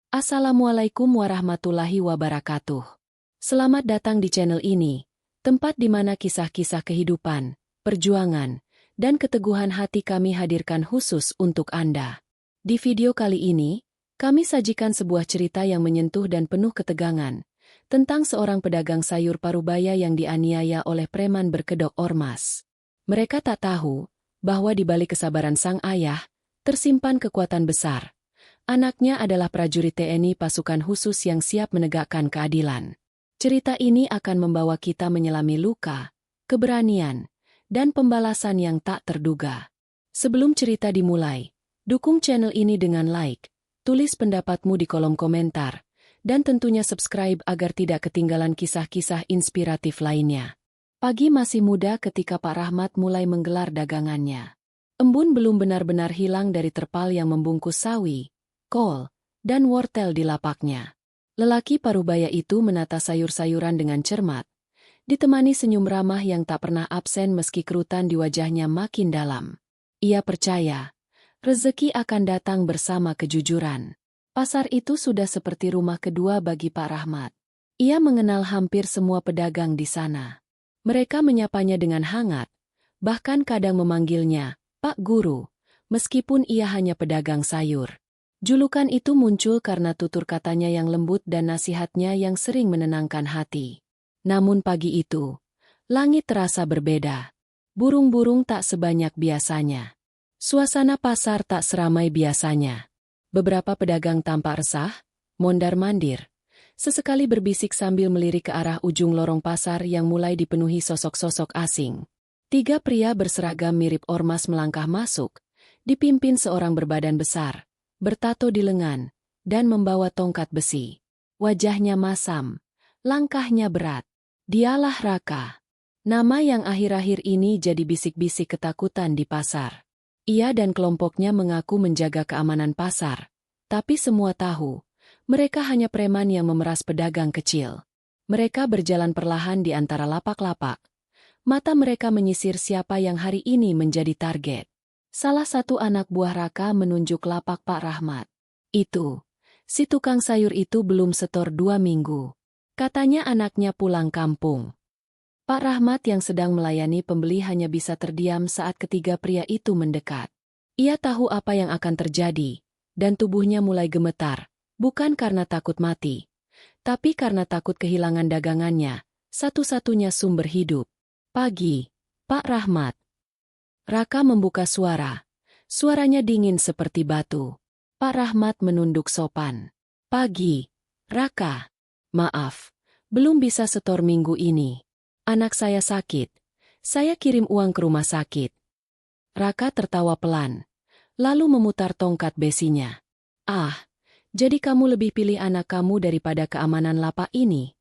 Assalamualaikum warahmatullahi wabarakatuh. Selamat datang di channel ini, tempat di mana kisah-kisah kehidupan, perjuangan, dan keteguhan hati kami hadirkan khusus untuk Anda. Di video kali ini, kami sajikan sebuah cerita yang menyentuh dan penuh ketegangan, tentang seorang pedagang sayur parubaya yang dianiaya oleh preman berkedok ormas. Mereka tak tahu bahwa di balik kesabaran sang ayah, tersimpan kekuatan besar. Anaknya adalah prajurit TNI pasukan khusus yang siap menegakkan keadilan. Cerita ini akan membawa kita menyelami luka, keberanian, dan pembalasan yang tak terduga. Sebelum cerita dimulai, dukung channel ini dengan like, tulis pendapatmu di kolom komentar, dan tentunya subscribe agar tidak ketinggalan kisah-kisah inspiratif lainnya. Pagi masih muda ketika Pak Rahmat mulai menggelar dagangannya. Embun belum benar-benar hilang dari terpal yang membungkus sawi, kol, dan wortel di lapaknya. Lelaki parubaya itu menata sayur-sayuran dengan cermat, ditemani senyum ramah yang tak pernah absen meski kerutan di wajahnya makin dalam. Ia percaya, rezeki akan datang bersama kejujuran. Pasar itu sudah seperti rumah kedua bagi Pak Rahmat. Ia mengenal hampir semua pedagang di sana. Mereka menyapanya dengan hangat, bahkan kadang memanggilnya, Pak Guru, meskipun ia hanya pedagang sayur. Julukan itu muncul karena tutur katanya yang lembut dan nasihatnya yang sering menenangkan hati. Namun pagi itu, langit terasa berbeda. Burung-burung tak sebanyak biasanya. Suasana pasar tak seramai biasanya. Beberapa pedagang tampak resah, mondar-mandir. Sesekali berbisik sambil melirik ke arah ujung lorong pasar yang mulai dipenuhi sosok-sosok asing. 3 pria berseragam mirip ormas melangkah masuk, dipimpin seorang berbadan besar, bertato di lengan, dan membawa tongkat besi. Wajahnya masam, langkahnya berat. Dialah Raka. Nama yang akhir-akhir ini jadi bisik-bisik ketakutan di pasar. Ia dan kelompoknya mengaku menjaga keamanan pasar, tapi semua tahu, mereka hanya preman yang memeras pedagang kecil. Mereka berjalan perlahan di antara lapak-lapak. Mata mereka menyisir siapa yang hari ini menjadi target. Salah satu anak buah Raka menunjuk lapak Pak Rahmat. Itu, si tukang sayur itu belum setor 2 minggu. Katanya anaknya pulang kampung. Pak Rahmat yang sedang melayani pembeli hanya bisa terdiam saat ketiga pria itu mendekat. Ia tahu apa yang akan terjadi, dan tubuhnya mulai gemetar, bukan karena takut mati, tapi karena takut kehilangan dagangannya, satu-satunya sumber hidup. Pagi, Pak Rahmat. Raka membuka suara. Suaranya dingin seperti batu. Pak Rahmat menunduk sopan. Pagi, Raka. Maaf, belum bisa setor minggu ini. Anak saya sakit. Saya kirim uang ke rumah sakit. Raka tertawa pelan, lalu memutar tongkat besinya. Ah, jadi kamu lebih pilih anak kamu daripada keamanan lapak ini?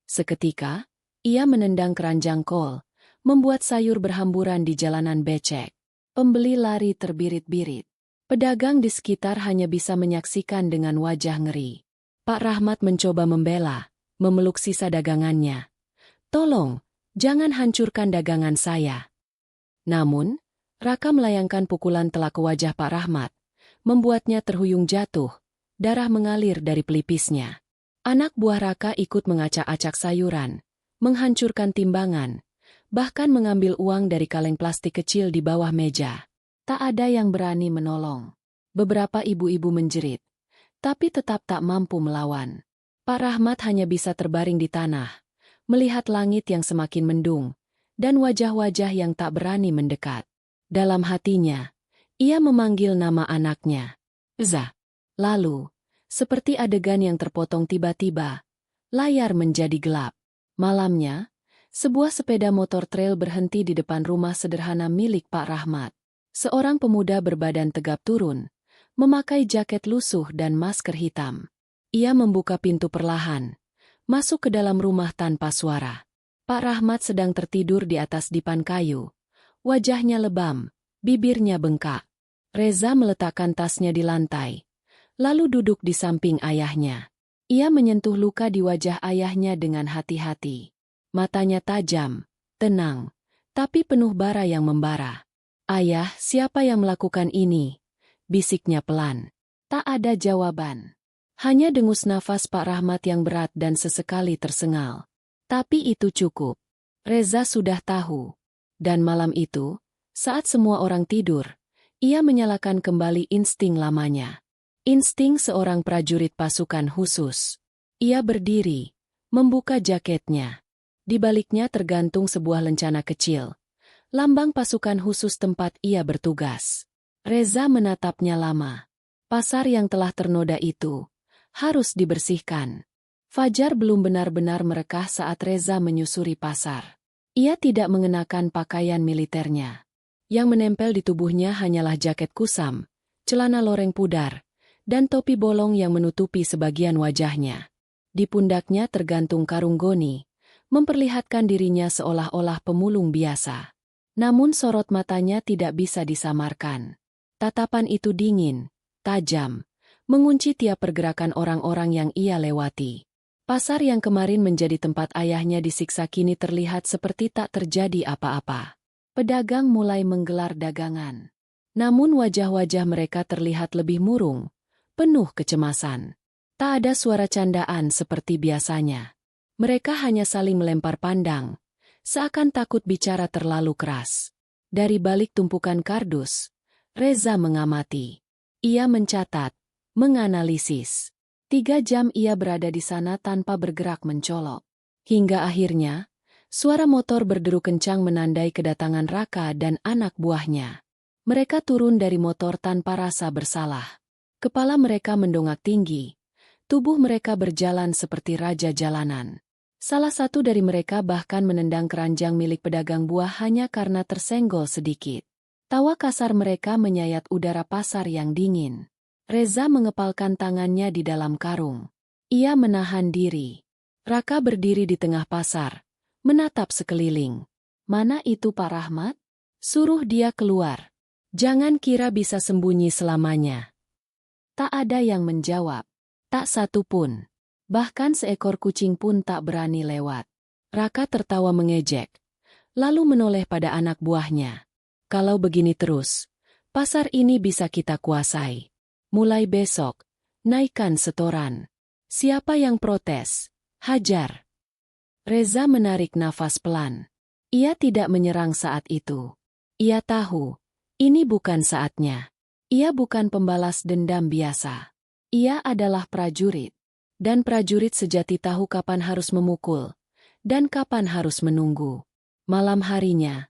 Seketika, ia menendang keranjang kol, membuat sayur berhamburan di jalanan becek. Pembeli lari terbirit-birit. Pedagang di sekitar hanya bisa menyaksikan dengan wajah ngeri. Pak Rahmat mencoba membela, memeluk sisa dagangannya. Tolong, jangan hancurkan dagangan saya. Namun, Raka melayangkan pukulan telak ke wajah Pak Rahmat, membuatnya terhuyung jatuh, darah mengalir dari pelipisnya. Anak buah Raka ikut mengacak-acak sayuran, menghancurkan timbangan, bahkan mengambil uang dari kaleng plastik kecil di bawah meja. Tak ada yang berani menolong. Beberapa ibu-ibu menjerit, tapi tetap tak mampu melawan. Pak Rahmat hanya bisa terbaring di tanah, melihat langit yang semakin mendung, dan wajah-wajah yang tak berani mendekat. Dalam hatinya, ia memanggil nama anaknya, Za. Lalu, seperti adegan yang terpotong tiba-tiba, layar menjadi gelap. Malamnya, sebuah sepeda motor trail berhenti di depan rumah sederhana milik Pak Rahmat. Seorang pemuda berbadan tegap turun, memakai jaket lusuh dan masker hitam. Ia membuka pintu perlahan, masuk ke dalam rumah tanpa suara. Pak Rahmat sedang tertidur di atas dipan kayu. Wajahnya lebam, bibirnya bengkak. Reza meletakkan tasnya di lantai, lalu duduk di samping ayahnya. Ia menyentuh luka di wajah ayahnya dengan hati-hati. Matanya tajam, tenang, tapi penuh bara yang membara. Ayah, siapa yang melakukan ini? Bisiknya pelan. Tak ada jawaban. Hanya dengus nafas Pak Rahmat yang berat dan sesekali tersengal. Tapi itu cukup. Reza sudah tahu. Dan malam itu, saat semua orang tidur, ia menyalakan kembali insting lamanya. Insting seorang prajurit pasukan khusus. Ia berdiri, membuka jaketnya. Di baliknya tergantung sebuah lencana kecil. Lambang pasukan khusus tempat ia bertugas. Reza menatapnya lama. Pasar yang telah ternoda itu harus dibersihkan. Fajar belum benar-benar merekah saat Reza menyusuri pasar. Ia tidak mengenakan pakaian militernya. Yang menempel di tubuhnya hanyalah jaket kusam, celana loreng pudar, dan topi bolong yang menutupi sebagian wajahnya. Di pundaknya tergantung karung goni, memperlihatkan dirinya seolah-olah pemulung biasa. Namun sorot matanya tidak bisa disamarkan. Tatapan itu dingin, tajam, mengunci tiap pergerakan orang-orang yang ia lewati. Pasar yang kemarin menjadi tempat ayahnya disiksa kini terlihat seperti tak terjadi apa-apa. Pedagang mulai menggelar dagangan. Namun wajah-wajah mereka terlihat lebih murung, penuh kecemasan. Tak ada suara candaan seperti biasanya. Mereka hanya saling melempar pandang, seakan takut bicara terlalu keras. Dari balik tumpukan kardus, Reza mengamati. Ia mencatat, menganalisis. 3 jam ia berada di sana tanpa bergerak mencolok. Hingga akhirnya, suara motor berderu kencang menandai kedatangan Raka dan anak buahnya. Mereka turun dari motor tanpa rasa bersalah. Kepala mereka mendongak tinggi. Tubuh mereka berjalan seperti raja jalanan. Salah satu dari mereka bahkan menendang keranjang milik pedagang buah hanya karena tersenggol sedikit. Tawa kasar mereka menyayat udara pasar yang dingin. Reza mengepalkan tangannya di dalam karung. Ia menahan diri. Raka berdiri di tengah pasar, menatap sekeliling. Mana itu Pak Rahmat? Suruh dia keluar. Jangan kira bisa sembunyi selamanya. Tak ada yang menjawab. Tak satu pun. Bahkan seekor kucing pun tak berani lewat. Raka tertawa mengejek, lalu menoleh pada anak buahnya. Kalau begini terus, pasar ini bisa kita kuasai. Mulai besok, naikkan setoran. Siapa yang protes? Hajar. Reza menarik nafas pelan. Ia tidak menyerang saat itu. Ia tahu, ini bukan saatnya. Ia bukan pembalas dendam biasa. Ia adalah prajurit. Dan prajurit sejati tahu kapan harus memukul, dan kapan harus menunggu. Malam harinya,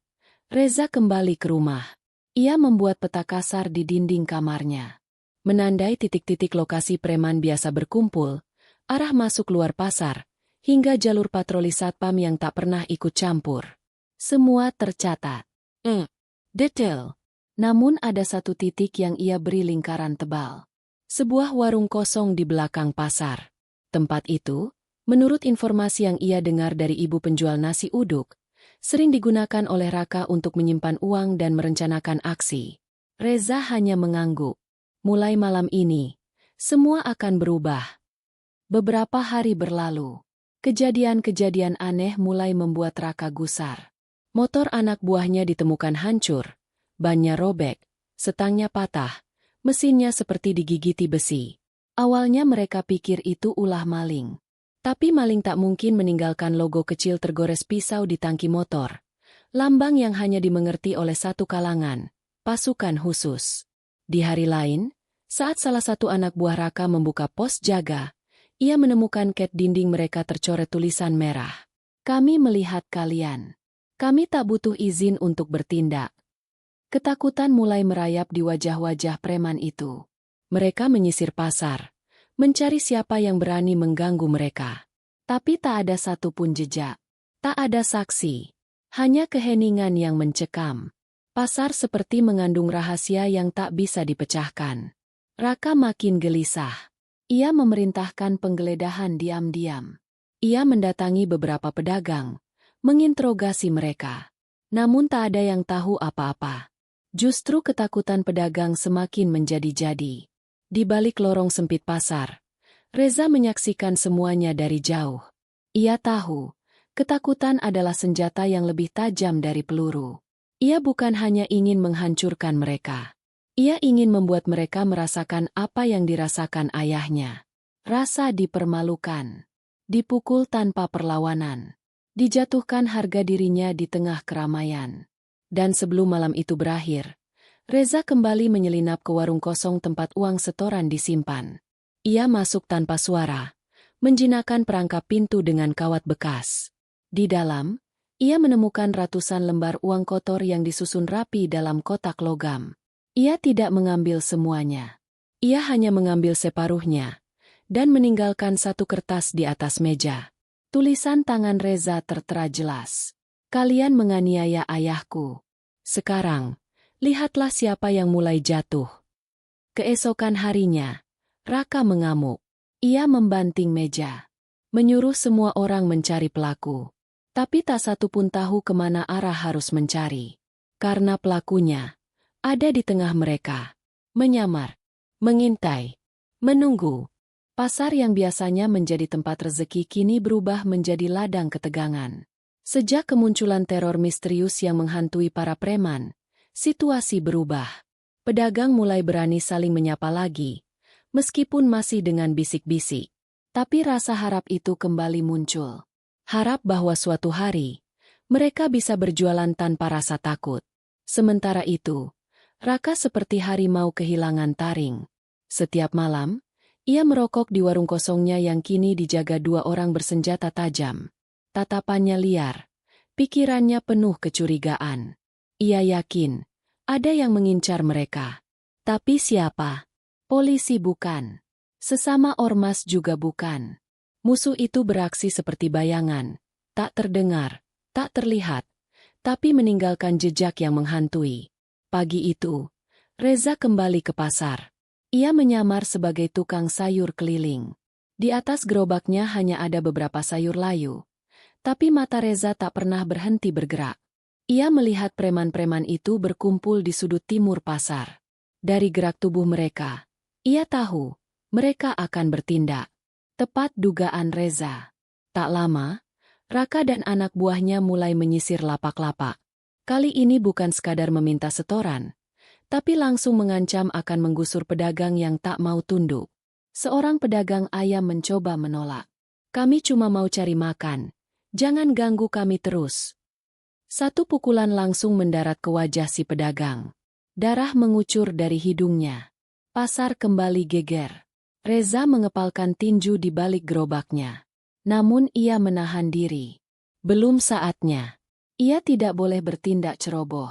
Reza kembali ke rumah. Ia membuat peta kasar di dinding kamarnya. Menandai titik-titik lokasi preman biasa berkumpul, arah masuk luar pasar, hingga jalur patroli satpam yang tak pernah ikut campur. Semua tercatat. Detail. Namun ada satu titik yang ia beri lingkaran tebal. Sebuah warung kosong di belakang pasar. Tempat itu, menurut informasi yang ia dengar dari ibu penjual nasi uduk, sering digunakan oleh Raka untuk menyimpan uang dan merencanakan aksi. Reza hanya mengangguk. Mulai malam ini, semua akan berubah. Beberapa hari berlalu. Kejadian-kejadian aneh mulai membuat Raka gusar. Motor anak buahnya ditemukan hancur, bannya robek, setangnya patah, mesinnya seperti digigiti besi. Awalnya mereka pikir itu ulah maling. Tapi maling tak mungkin meninggalkan logo kecil tergores pisau di tangki motor. Lambang yang hanya dimengerti oleh satu kalangan, pasukan khusus. Di hari lain, saat salah satu anak buah Raka membuka pos jaga, ia menemukan cat dinding mereka tercoret tulisan merah. Kami melihat kalian. Kami tak butuh izin untuk bertindak. Ketakutan mulai merayap di wajah-wajah preman itu. Mereka menyisir pasar, mencari siapa yang berani mengganggu mereka. Tapi tak ada satupun jejak. Tak ada saksi. Hanya keheningan yang mencekam. Pasar seperti mengandung rahasia yang tak bisa dipecahkan. Raka makin gelisah. Ia memerintahkan penggeledahan diam-diam. Ia mendatangi beberapa pedagang, menginterogasi mereka. Namun tak ada yang tahu apa-apa. Justru ketakutan pedagang semakin menjadi-jadi. Di balik lorong sempit pasar, Reza menyaksikan semuanya dari jauh. Ia tahu, ketakutan adalah senjata yang lebih tajam dari peluru. Ia bukan hanya ingin menghancurkan mereka. Ia ingin membuat mereka merasakan apa yang dirasakan ayahnya. Rasa dipermalukan, dipukul tanpa perlawanan, dijatuhkan harga dirinya di tengah keramaian. Dan sebelum malam itu berakhir, Reza kembali menyelinap ke warung kosong tempat uang setoran disimpan. Ia masuk tanpa suara, menjinakkan perangkap pintu dengan kawat bekas. Di dalam, ia menemukan ratusan lembar uang kotor yang disusun rapi dalam kotak logam. Ia tidak mengambil semuanya. Ia hanya mengambil separuhnya dan meninggalkan satu kertas di atas meja. Tulisan tangan Reza tertera jelas. Kalian menganiaya ayahku. Sekarang, lihatlah siapa yang mulai jatuh. Keesokan harinya, Raka mengamuk. Ia membanting meja, menyuruh semua orang mencari pelaku. Tapi tak satu pun tahu kemana arah harus mencari. Karena pelakunya ada di tengah mereka. Menyamar, mengintai, menunggu. Pasar yang biasanya menjadi tempat rezeki kini berubah menjadi ladang ketegangan. Sejak kemunculan teror misterius yang menghantui para preman, situasi berubah. Pedagang mulai berani saling menyapa lagi, meskipun masih dengan bisik-bisik. Tapi rasa harap itu kembali muncul. Harap bahwa suatu hari, mereka bisa berjualan tanpa rasa takut. Sementara itu, Raka seperti harimau kehilangan taring. Setiap malam, ia merokok di warung kosongnya yang kini dijaga dua orang bersenjata tajam. Tatapannya liar, pikirannya penuh kecurigaan. Ia yakin, ada yang mengincar mereka. Tapi siapa? Polisi bukan. Sesama ormas juga bukan. Musuh itu beraksi seperti bayangan, tak terdengar, tak terlihat, tapi meninggalkan jejak yang menghantui. Pagi itu, Reza kembali ke pasar. Ia menyamar sebagai tukang sayur keliling. Di atas gerobaknya hanya ada beberapa sayur layu. Tapi mata Reza tak pernah berhenti bergerak. Ia melihat preman-preman itu berkumpul di sudut timur pasar. Dari gerak tubuh mereka, ia tahu mereka akan bertindak. Tepat dugaan Reza. Tak lama, Raka dan anak buahnya mulai menyisir lapak-lapak. Kali ini bukan sekadar meminta setoran, tapi langsung mengancam akan menggusur pedagang yang tak mau tunduk. Seorang pedagang ayam mencoba menolak. Kami cuma mau cari makan, jangan ganggu kami terus. Satu pukulan langsung mendarat ke wajah si pedagang. Darah mengucur dari hidungnya. Pasar kembali geger. Reza mengepalkan tinju di balik gerobaknya. Namun ia menahan diri. Belum saatnya. Ia tidak boleh bertindak ceroboh.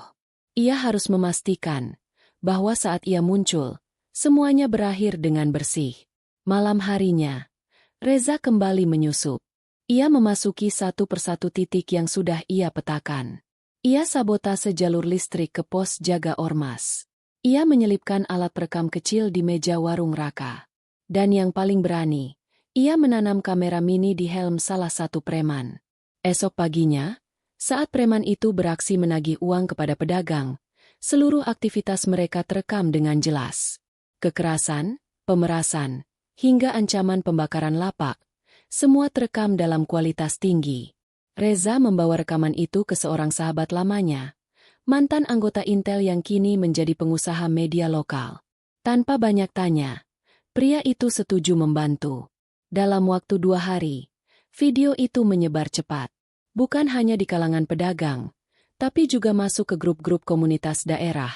Ia harus memastikan bahwa saat ia muncul, semuanya berakhir dengan bersih. Malam harinya, Reza kembali menyusup. Ia memasuki satu persatu titik yang sudah ia petakan. Ia sabotase jalur listrik ke pos jaga ormas. Ia menyelipkan alat perekam kecil di meja warung Raka. Dan yang paling berani, ia menanam kamera mini di helm salah satu preman. Esok paginya, saat preman itu beraksi menagih uang kepada pedagang, seluruh aktivitas mereka terekam dengan jelas. Kekerasan, pemerasan, hingga ancaman pembakaran lapak, semua terekam dalam kualitas tinggi. Reza membawa rekaman itu ke seorang sahabat lamanya, mantan anggota Intel yang kini menjadi pengusaha media lokal. Tanpa banyak tanya, pria itu setuju membantu. Dalam waktu 2 hari, video itu menyebar cepat. Bukan hanya di kalangan pedagang, tapi juga masuk ke grup-grup komunitas daerah,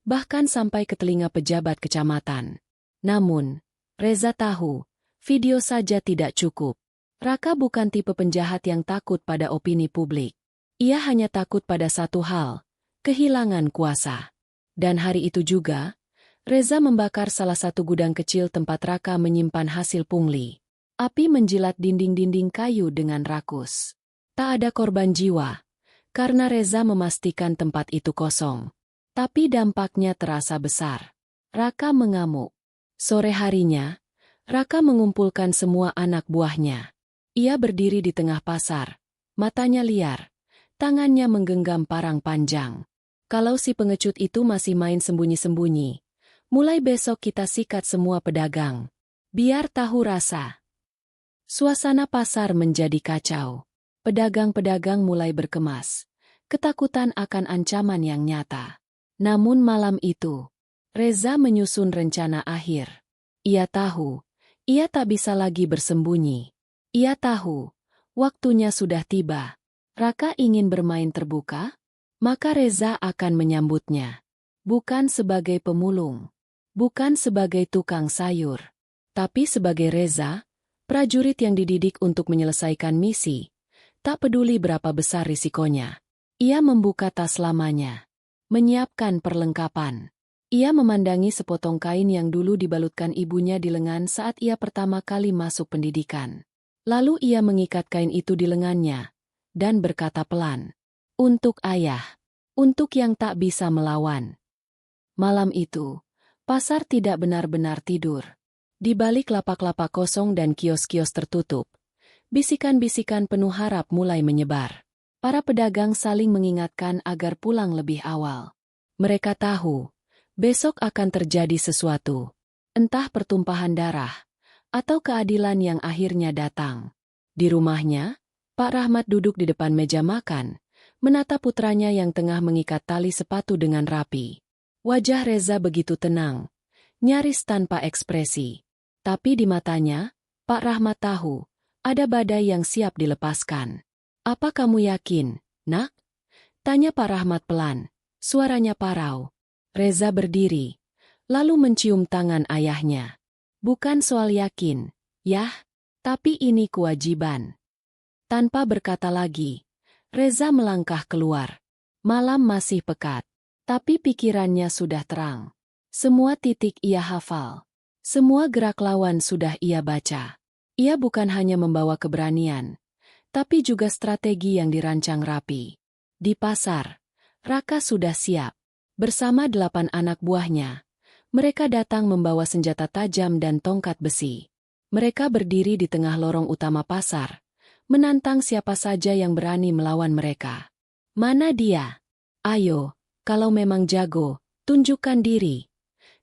bahkan sampai ke telinga pejabat kecamatan. Namun, Reza tahu, video saja tidak cukup. Raka bukan tipe penjahat yang takut pada opini publik. Ia hanya takut pada satu hal, kehilangan kuasa. Dan hari itu juga, Reza membakar salah satu gudang kecil tempat Raka menyimpan hasil pungli. Api menjilat dinding-dinding kayu dengan rakus. Tak ada korban jiwa, karena Reza memastikan tempat itu kosong. Tapi dampaknya terasa besar. Raka mengamuk. Sore harinya, Raka mengumpulkan semua anak buahnya. Ia berdiri di tengah pasar, matanya liar, tangannya menggenggam parang panjang. Kalau si pengecut itu masih main sembunyi-sembunyi, mulai besok kita sikat semua pedagang. Biar tahu rasa. Suasana pasar menjadi kacau. Pedagang-pedagang mulai berkemas, ketakutan akan ancaman yang nyata. Namun malam itu, Reza menyusun rencana akhir. Ia tahu, Ia tak bisa lagi bersembunyi. Ia tahu, waktunya sudah tiba. Raka ingin bermain terbuka, maka Reza akan menyambutnya. Bukan sebagai pemulung, bukan sebagai tukang sayur, tapi sebagai Reza, prajurit yang dididik untuk menyelesaikan misi. Tak peduli berapa besar risikonya. Ia membuka tas lamanya, menyiapkan perlengkapan. Ia memandangi sepotong kain yang dulu dibalutkan ibunya di lengan saat ia pertama kali masuk pendidikan. Lalu ia mengikat kain itu di lengannya, dan berkata pelan, "Untuk ayah, untuk yang tak bisa melawan." Malam itu, pasar tidak benar-benar tidur. Di balik lapak-lapak kosong dan kios-kios tertutup, bisikan-bisikan penuh harap mulai menyebar. Para pedagang saling mengingatkan agar pulang lebih awal. Mereka tahu, besok akan terjadi sesuatu. Entah pertumpahan darah, atau keadilan yang akhirnya datang. Di rumahnya, Pak Rahmat duduk di depan meja makan, menatap putranya yang tengah mengikat tali sepatu dengan rapi. Wajah Reza begitu tenang, nyaris tanpa ekspresi. Tapi di matanya, Pak Rahmat tahu, ada badai yang siap dilepaskan. "Apa kamu yakin, Nak?" tanya Pak Rahmat pelan, suaranya parau. Reza berdiri, lalu mencium tangan ayahnya. "Bukan soal yakin, Yah, tapi ini kewajiban." Tanpa berkata lagi, Reza melangkah keluar. Malam masih pekat, tapi pikirannya sudah terang. Semua titik ia hafal. Semua gerak lawan sudah ia baca. Ia bukan hanya membawa keberanian, tapi juga strategi yang dirancang rapi. Di pasar, Raka sudah siap. Bersama 8 anak buahnya, mereka datang membawa senjata tajam dan tongkat besi. Mereka berdiri di tengah lorong utama pasar, menantang siapa saja yang berani melawan mereka. "Mana dia? Ayo, kalau memang jago, tunjukkan diri,"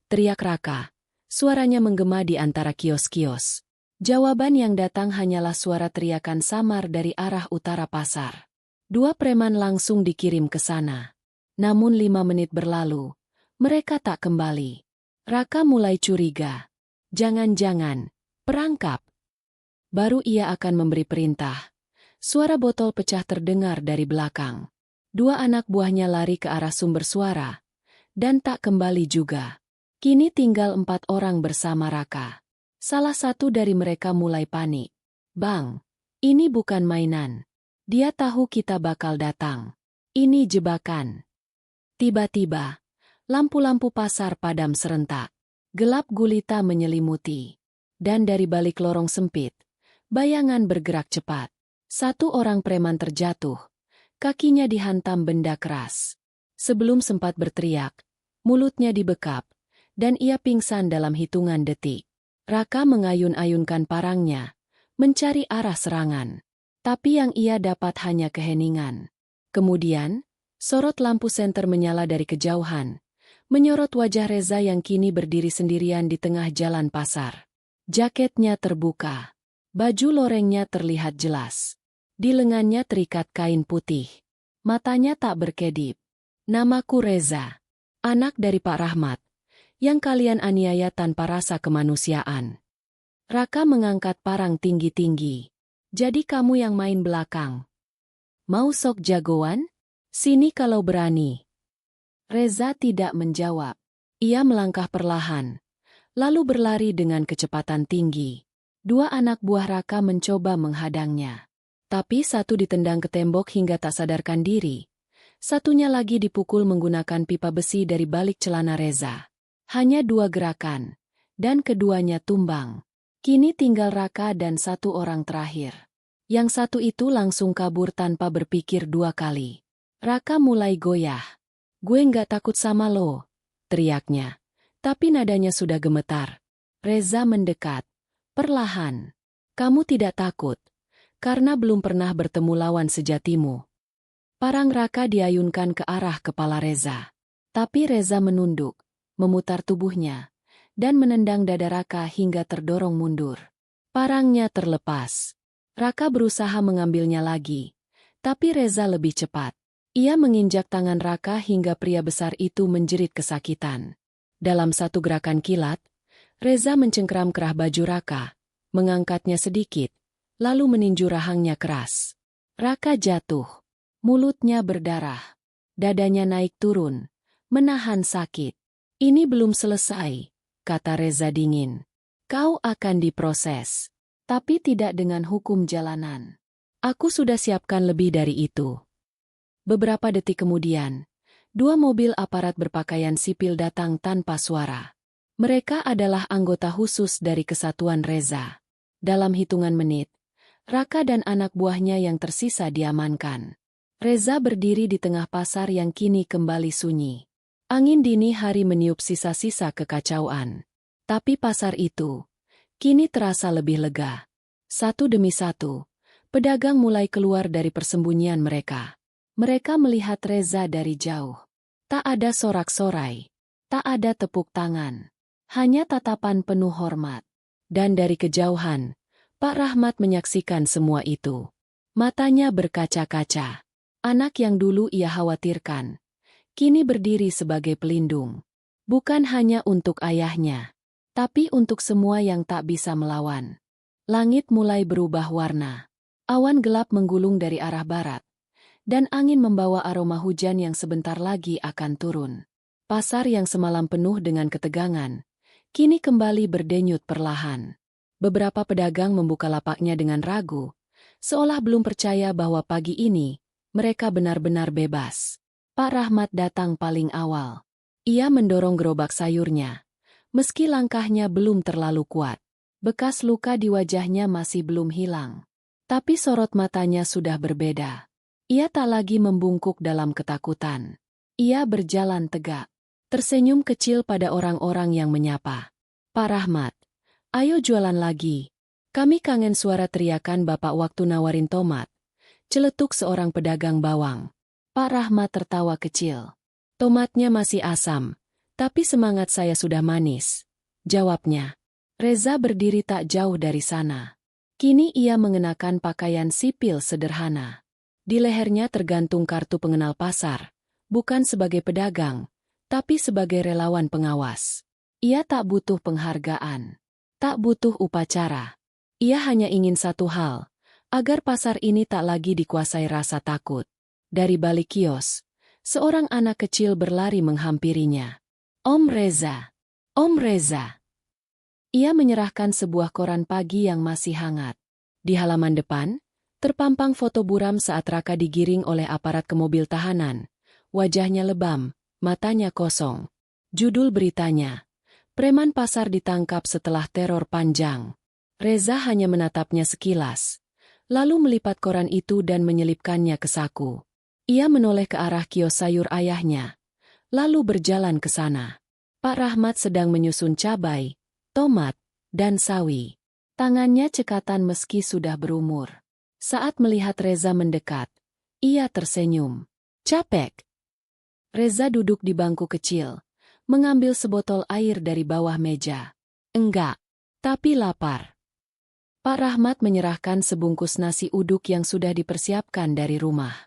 teriak Raka. Suaranya menggema di antara kios-kios. Jawaban yang datang hanyalah suara teriakan samar dari arah utara pasar. 2 preman langsung dikirim ke sana. Namun 5 menit berlalu, mereka tak kembali. Raka mulai curiga. Jangan-jangan, perangkap. Baru ia akan memberi perintah. Suara botol pecah terdengar dari belakang. 2 anak buahnya lari ke arah sumber suara, dan tak kembali juga. Kini tinggal 4 orang bersama Raka. Salah satu dari mereka mulai panik. "Bang, ini bukan mainan. Dia tahu kita bakal datang. Ini jebakan." Tiba-tiba, lampu-lampu pasar padam serentak. Gelap gulita menyelimuti. Dan dari balik lorong sempit, bayangan bergerak cepat. 1 orang preman terjatuh. Kakinya dihantam benda keras. Sebelum sempat berteriak, mulutnya dibekap, dan ia pingsan dalam hitungan detik. Raka mengayun-ayunkan parangnya, mencari arah serangan. Tapi yang ia dapat hanya keheningan. Kemudian, sorot lampu senter menyala dari kejauhan, menyorot wajah Reza yang kini berdiri sendirian di tengah jalan pasar. Jaketnya terbuka. Baju lorengnya terlihat jelas. Di lengannya terikat kain putih. Matanya tak berkedip. "Namaku Reza, anak dari Pak Rahmat, yang kalian aniaya tanpa rasa kemanusiaan." Raka mengangkat parang tinggi-tinggi. "Jadi kamu yang main belakang? Mau sok jagoan? Sini kalau berani." Reza tidak menjawab. Ia melangkah perlahan, lalu berlari dengan kecepatan tinggi. 2 anak buah Raka mencoba menghadangnya. Tapi satu ditendang ke tembok hingga tak sadarkan diri. Satunya lagi dipukul menggunakan pipa besi dari balik celana Reza. Hanya 2 gerakan, dan keduanya tumbang. Kini tinggal Raka dan 1 orang terakhir. Yang satu itu langsung kabur tanpa berpikir 2 kali. Raka mulai goyah. "Gue nggak takut sama lo," teriaknya. Tapi nadanya sudah gemetar. Reza mendekat. Perlahan. "Kamu tidak takut, karena belum pernah bertemu lawan sejatimu." Parang Raka diayunkan ke arah kepala Reza. Tapi Reza menunduk, memutar tubuhnya, dan menendang dada Raka hingga terdorong mundur. Parangnya terlepas. Raka berusaha mengambilnya lagi, tapi Reza lebih cepat. Ia menginjak tangan Raka hingga pria besar itu menjerit kesakitan. Dalam satu gerakan kilat, Reza mencengkeram kerah baju Raka, mengangkatnya sedikit, lalu meninju rahangnya keras. Raka jatuh. Mulutnya berdarah. Dadanya naik turun, menahan sakit. Ini belum selesai, kata Reza dingin. Kau akan diproses. Tapi tidak dengan hukum jalanan. Aku sudah siapkan lebih dari itu. Beberapa detik kemudian, 2 mobil aparat berpakaian sipil datang tanpa suara. Mereka adalah anggota khusus dari Kesatuan Reza. Dalam hitungan menit, Raka dan anak buahnya yang tersisa diamankan. Reza berdiri di tengah pasar yang kini kembali sunyi. Angin dini hari meniup sisa-sisa kekacauan. Tapi pasar itu kini terasa lebih lega. Satu demi satu, pedagang mulai keluar dari persembunyian mereka. Mereka melihat Reza dari jauh. Tak ada sorak-sorai, tak ada tepuk tangan. Hanya tatapan penuh hormat. Dan dari kejauhan, Pak Rahmat menyaksikan semua itu. Matanya berkaca-kaca. Anak yang dulu ia khawatirkan, kini berdiri sebagai pelindung. Bukan hanya untuk ayahnya, tapi untuk semua yang tak bisa melawan. Langit mulai berubah warna. Awan gelap menggulung dari arah barat. Dan angin membawa aroma hujan yang sebentar lagi akan turun. Pasar yang semalam penuh dengan ketegangan, kini kembali berdenyut perlahan. Beberapa pedagang membuka lapaknya dengan ragu, seolah belum percaya bahwa pagi ini mereka benar-benar bebas. Pak Rahmat datang paling awal. Ia mendorong gerobak sayurnya. Meski langkahnya belum terlalu kuat, bekas luka di wajahnya masih belum hilang. Tapi sorot matanya sudah berbeda. Ia tak lagi membungkuk dalam ketakutan. Ia berjalan tegak, tersenyum kecil pada orang-orang yang menyapa. Pak Rahmat, ayo jualan lagi. Kami kangen suara teriakan Bapak waktu nawarin tomat. Celetuk seorang pedagang bawang. Pak Rahmat tertawa kecil. Tomatnya masih asam, tapi semangat saya sudah manis, jawabnya. Reza berdiri tak jauh dari sana. Kini ia mengenakan pakaian sipil sederhana. Di lehernya tergantung kartu pengenal pasar, bukan sebagai pedagang, tapi sebagai relawan pengawas. Ia tak butuh penghargaan, tak butuh upacara. Ia hanya ingin satu hal, agar pasar ini tak lagi dikuasai rasa takut. Dari balik kios, seorang anak kecil berlari menghampirinya. Om Reza, Om Reza. Ia menyerahkan sebuah koran pagi yang masih hangat. Di halaman depan, terpampang foto buram saat Raka digiring oleh aparat ke mobil tahanan. Wajahnya lebam, matanya kosong. Judul beritanya, preman pasar ditangkap setelah teror panjang. Reza hanya menatapnya sekilas, lalu melipat koran itu dan menyelipkannya ke saku. Ia menoleh ke arah kios sayur ayahnya, lalu berjalan ke sana. Pak Rahmat sedang menyusun cabai, tomat, dan sawi. Tangannya cekatan meski sudah berumur. Saat melihat Reza mendekat, ia tersenyum. Capek. Reza duduk di bangku kecil, mengambil sebotol air dari bawah meja. Enggak, tapi lapar. Pak Rahmat menyerahkan sebungkus nasi uduk yang sudah dipersiapkan dari rumah.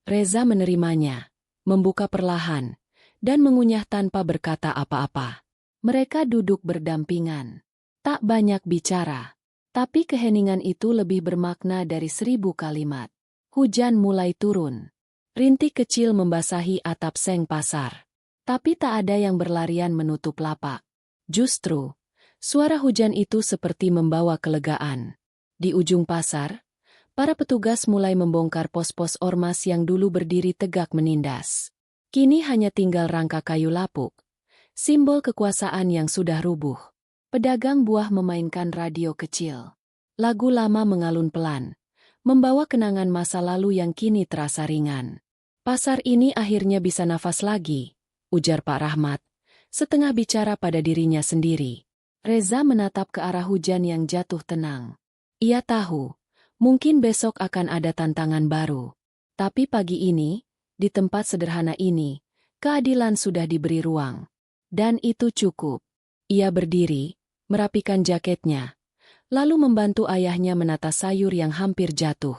Reza menerimanya, membuka perlahan, dan mengunyah tanpa berkata apa-apa. Mereka duduk berdampingan. Tak banyak bicara, tapi keheningan itu lebih bermakna dari 1000 kalimat. Hujan mulai turun. Rintik kecil membasahi atap seng pasar. Tapi tak ada yang berlarian menutup lapak. Justru, suara hujan itu seperti membawa kelegaan. Di ujung pasar, para petugas mulai membongkar pos-pos ormas yang dulu berdiri tegak menindas. Kini hanya tinggal rangka kayu lapuk, simbol kekuasaan yang sudah rubuh. Pedagang buah memainkan radio kecil. Lagu lama mengalun pelan, membawa kenangan masa lalu yang kini terasa ringan. Pasar ini akhirnya bisa nafas lagi, ujar Pak Rahmat, setengah bicara pada dirinya sendiri. Reza menatap ke arah hujan yang jatuh tenang. Ia tahu, mungkin besok akan ada tantangan baru. Tapi pagi ini, di tempat sederhana ini, keadilan sudah diberi ruang. Dan itu cukup. Ia berdiri, merapikan jaketnya, lalu membantu ayahnya menata sayur yang hampir jatuh.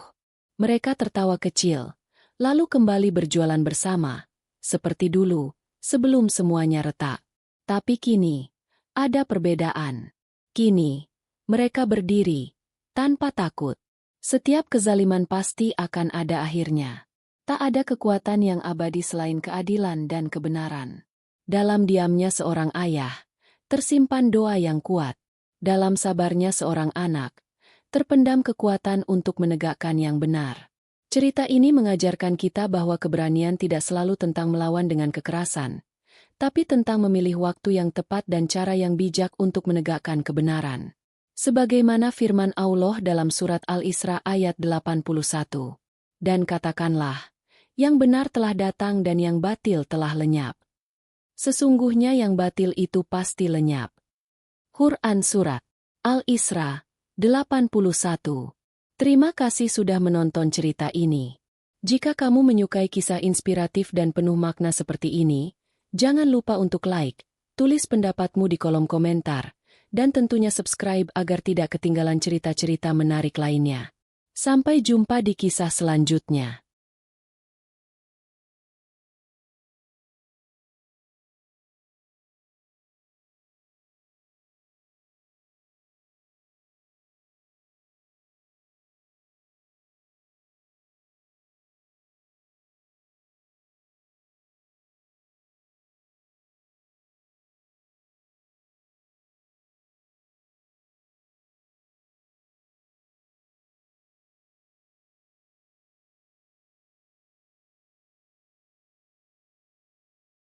Mereka tertawa kecil, lalu kembali berjualan bersama, seperti dulu, sebelum semuanya retak. Tapi kini, ada perbedaan. Kini, Mereka berdiri, tanpa takut. Setiap kezaliman pasti akan ada akhirnya. Tak ada kekuatan yang abadi selain keadilan dan kebenaran. Dalam diamnya seorang ayah, tersimpan doa yang kuat. Dalam sabarnya seorang anak, terpendam kekuatan untuk menegakkan yang benar. Cerita ini mengajarkan kita bahwa keberanian tidak selalu tentang melawan dengan kekerasan, tapi tentang memilih waktu yang tepat dan cara yang bijak untuk menegakkan kebenaran. Sebagaimana firman Allah dalam surat Al-Isra ayat 81. Dan katakanlah, yang benar telah datang dan yang batil telah lenyap. Sesungguhnya yang batil itu pasti lenyap. Quran Surat Al-Isra 81. Terima kasih sudah menonton cerita ini. Jika kamu menyukai kisah inspiratif dan penuh makna seperti ini, jangan lupa untuk like, tulis pendapatmu di kolom komentar, dan tentunya subscribe agar tidak ketinggalan cerita-cerita menarik lainnya. Sampai jumpa di kisah selanjutnya.